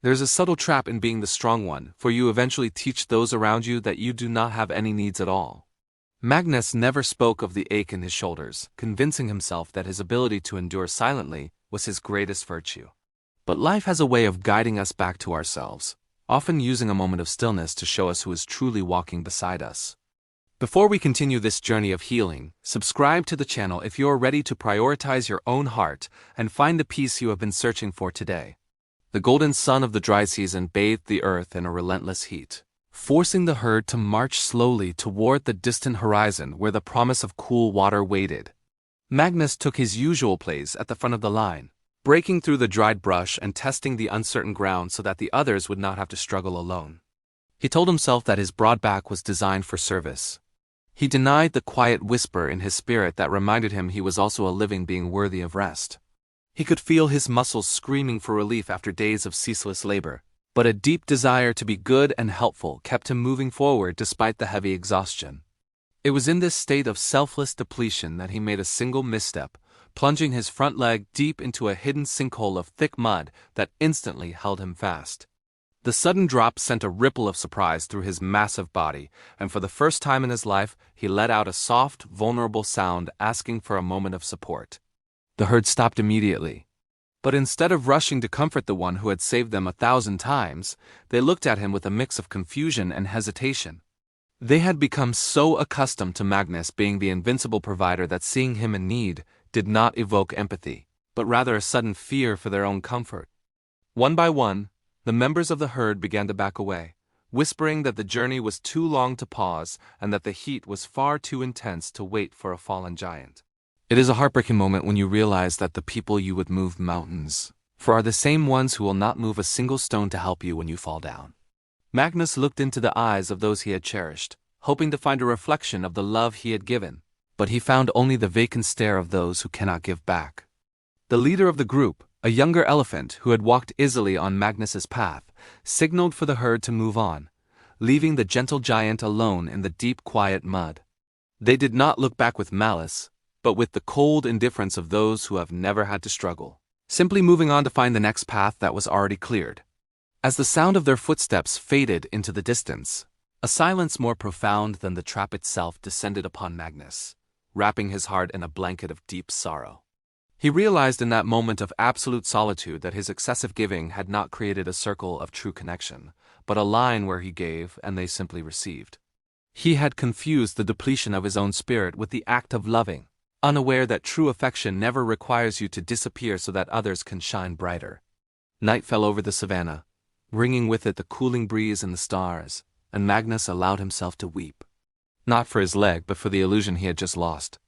There's a subtle trap in being the strong one, for you eventually teach those around you that you do not have any needs at all. Magnus never spoke of the ache in his shoulders, convincing himself that his ability to endure silently was his greatest virtue. But life has a way of guiding us back to ourselves, often using a moment of stillness to show us who is truly walking beside us. Before we continue this journey of healing, subscribe to the channel if you are ready to prioritize your own heart and find the peace you have been searching for today. The golden sun of the dry season bathed the earth in a relentless heat, forcing the herd to march slowly toward the distant horizon where the promise of cool water waited. Magnus took his usual place at the front of the line, breaking through the dried brush and testing the uncertain ground so that the others would not have to struggle alone. He told himself that his broad back was designed for service. He denied the quiet whisper in his spirit that reminded him he was also a living being worthy of rest. He could feel his muscles screaming for relief after days of ceaseless labor, but a deep desire to be good and helpful kept him moving forward despite the heavy exhaustion. It was in this state of selfless depletion that he made a single misstep, plunging his front leg deep into a hidden sinkhole of thick mud that instantly held him fast. The sudden drop sent a ripple of surprise through his massive body, and for the first time in his life, he let out a soft, vulnerable sound asking for a moment of support. The herd stopped immediately. But instead of rushing to comfort the one who had saved them 1,000 times, they looked at him with a mix of confusion and hesitation. They had become so accustomed to Magnus being the invincible provider that seeing him in need did not evoke empathy, but rather a sudden fear for their own comfort. One by one, the members of the herd began to back away, whispering that the journey was too long to pause and that the heat was far too intense to wait for a fallen giant. It is a heartbreaking moment when you realize that the people you would move mountains for are the same ones who will not move a single stone to help you when you fall down. Magnus looked into the eyes of those he had cherished, hoping to find a reflection of the love he had given, but he found only the vacant stare of those who cannot give back. The leader of the group, a younger elephant who had walked easily on Magnus's path, signaled for the herd to move on, leaving the gentle giant alone in the deep, quiet mud. They did not look back with malice, but with the cold indifference of those who have never had to struggle, simply moving on to find the next path that was already cleared. As the sound of their footsteps faded into the distance, a silence more profound than the trap itself descended upon Magnus, wrapping his heart in a blanket of deep sorrow. He realized in that moment of absolute solitude that his excessive giving had not created a circle of true connection, but a line where he gave and they simply received. He had confused the depletion of his own spirit with the act of loving, unaware that true affection never requires you to disappear so that others can shine brighter. Night fell over the savannah, bringing with it the cooling breeze and the stars, and Magnus allowed himself to weep. Not for his leg, but for the illusion he had just lost.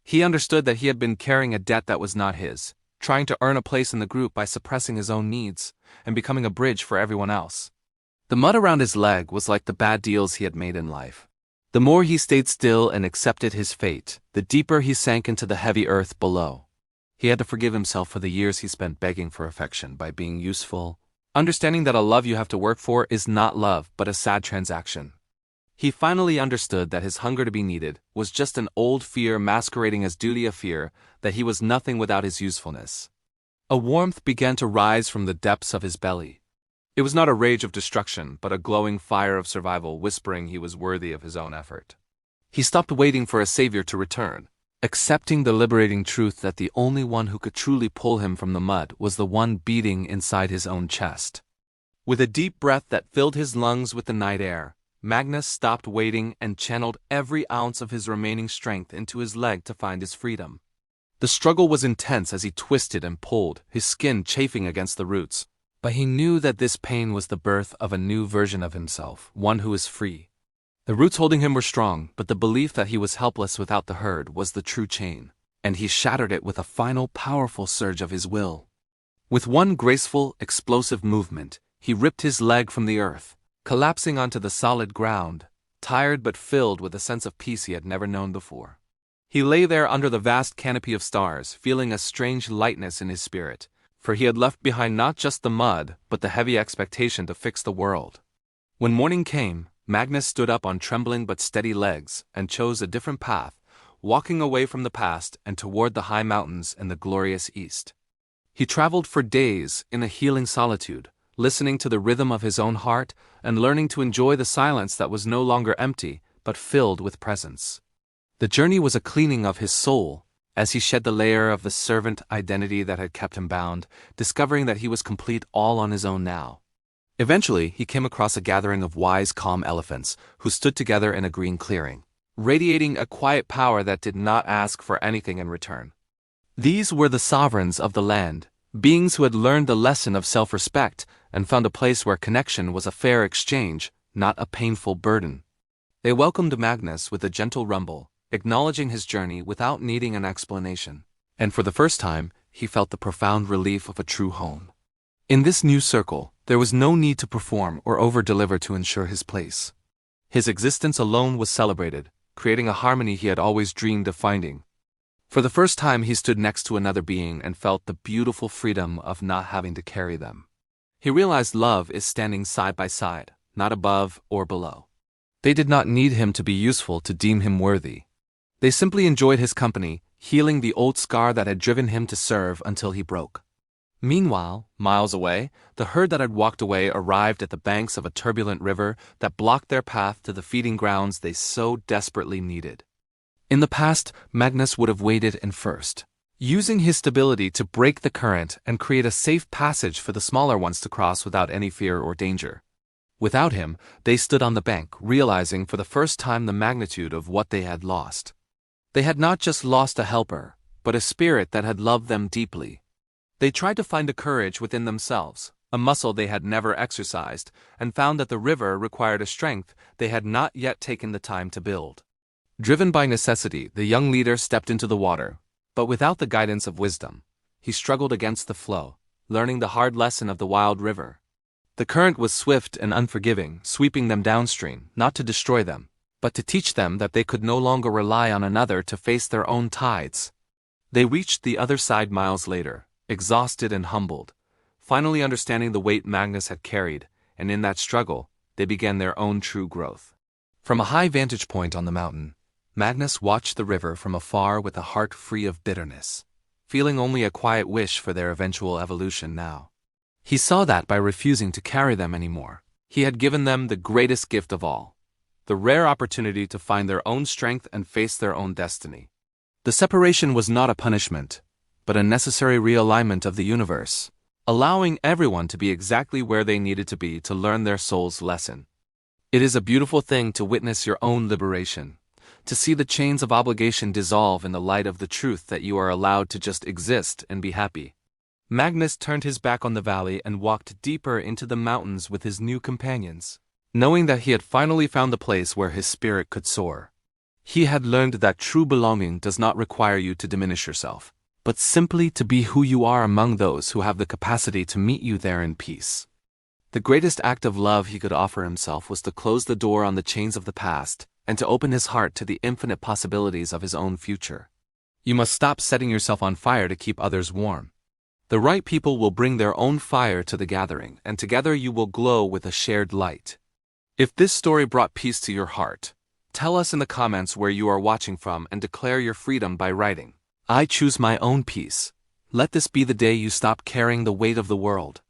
He understood that he had been carrying a debt that was not his, trying to earn a place in the group by suppressing his own needs and becoming a bridge for everyone else. The mud around his leg was like the bad deals he had made in life. The more he stayed still and accepted his fate, the deeper he sank into the heavy earth below. He had to forgive himself for the years he spent begging for affection by being useful, understanding that a love you have to work for is not love but a sad transaction. He finally understood that his hunger to be needed was just an old fear masquerading as duty, a fear that he was nothing without his usefulness. A warmth began to rise from the depths of his belly. It was not a rage of destruction, but a glowing fire of survival whispering he was worthy of his own effort. He stopped waiting for a savior to return, accepting the liberating truth that the only one who could truly pull him from the mud was the one beating inside his own chest. With a deep breath that filled his lungs with the night air, Magnus stopped waiting and channeled every ounce of his remaining strength into his leg to find his freedom. The struggle was intense as he twisted and pulled, his skin chafing against the roots, but he knew that this pain was the birth of a new version of himself, one who is free. The roots holding him were strong, but the belief that he was helpless without the herd was the true chain, and he shattered it with a final powerful surge of his will. With one graceful, explosive movement, he ripped his leg from the earth, collapsing onto the solid ground, tired but filled with a sense of peace he had never known before. He lay there under the vast canopy of stars, feeling a strange lightness in his spirit, for he had left behind not just the mud, but the heavy expectation to fix the world. When morning came, Magnus stood up on trembling but steady legs and chose a different path, walking away from the past and toward the high mountains in the glorious east. He traveled for days in a healing solitude, listening to the rhythm of his own heart and learning to enjoy the silence that was no longer empty, but filled with presence. The journey was a cleaning of his soul, as he shed the layer of the servant identity that had kept him bound, discovering that he was complete all on his own now. Eventually, he came across a gathering of wise, calm elephants who stood together in a green clearing, radiating a quiet power that did not ask for anything in return. These were the sovereigns of the land, beings who had learned the lesson of self-respect and found a place where connection was a fair exchange, not a painful burden. They welcomed Magnus with a gentle rumble, acknowledging his journey without needing an explanation. And for the first time, he felt the profound relief of a true home. In this new circle, there was no need to perform or over-deliver to ensure his place. His existence alone was celebrated, creating a harmony he had always dreamed of finding. For the first time, he stood next to another being and felt the beautiful freedom of not having to carry them. He realized love is standing side by side, not above or below. They did not need him to be useful to deem him worthy. They simply enjoyed his company, healing the old scar that had driven him to serve until he broke. Meanwhile, miles away, the herd that had walked away arrived at the banks of a turbulent river that blocked their path to the feeding grounds they so desperately needed. In the past, Magnus would have waded in first, using his stability to break the current and create a safe passage for the smaller ones to cross without any fear or danger. Without him, they stood on the bank, realizing for the first time the magnitude of what they had lost. They had not just lost a helper, but a spirit that had loved them deeply. They tried to find a courage within themselves, a muscle they had never exercised, and found that the river required a strength they had not yet taken the time to build. Driven by necessity, the young leader stepped into the water, but without the guidance of wisdom. He struggled against the flow, learning the hard lesson of the wild river. The current was swift and unforgiving, sweeping them downstream, not to destroy them, but to teach them that they could no longer rely on another to face their own tides. They reached the other side miles later, exhausted and humbled, finally understanding the weight Magnus had carried, and in that struggle, they began their own true growth. From a high vantage point on the mountain, Magnus watched the river from afar with a heart free of bitterness, feeling only a quiet wish for their eventual evolution now. He saw that by refusing to carry them anymore, he had given them the greatest gift of all, the rare opportunity to find their own strength and face their own destiny. The separation was not a punishment, but a necessary realignment of the universe, allowing everyone to be exactly where they needed to be to learn their soul's lesson. It is a beautiful thing to witness your own liberation, to see the chains of obligation dissolve in the light of the truth that you are allowed to just exist and be happy. Magnus turned his back on the valley and walked deeper into the mountains with his new companions, knowing that he had finally found the place where his spirit could soar. He had learned that true belonging does not require you to diminish yourself, but simply to be who you are among those who have the capacity to meet you there in peace. The greatest act of love he could offer himself was to close the door on the chains of the past and to open his heart to the infinite possibilities of his own future. You must stop setting yourself on fire to keep others warm. The right people will bring their own fire to the gathering, and together you will glow with a shared light. If this story brought peace to your heart, tell us in the comments where you are watching from and declare your freedom by writing, "I choose my own peace." Let this be the day you stop carrying the weight of the world.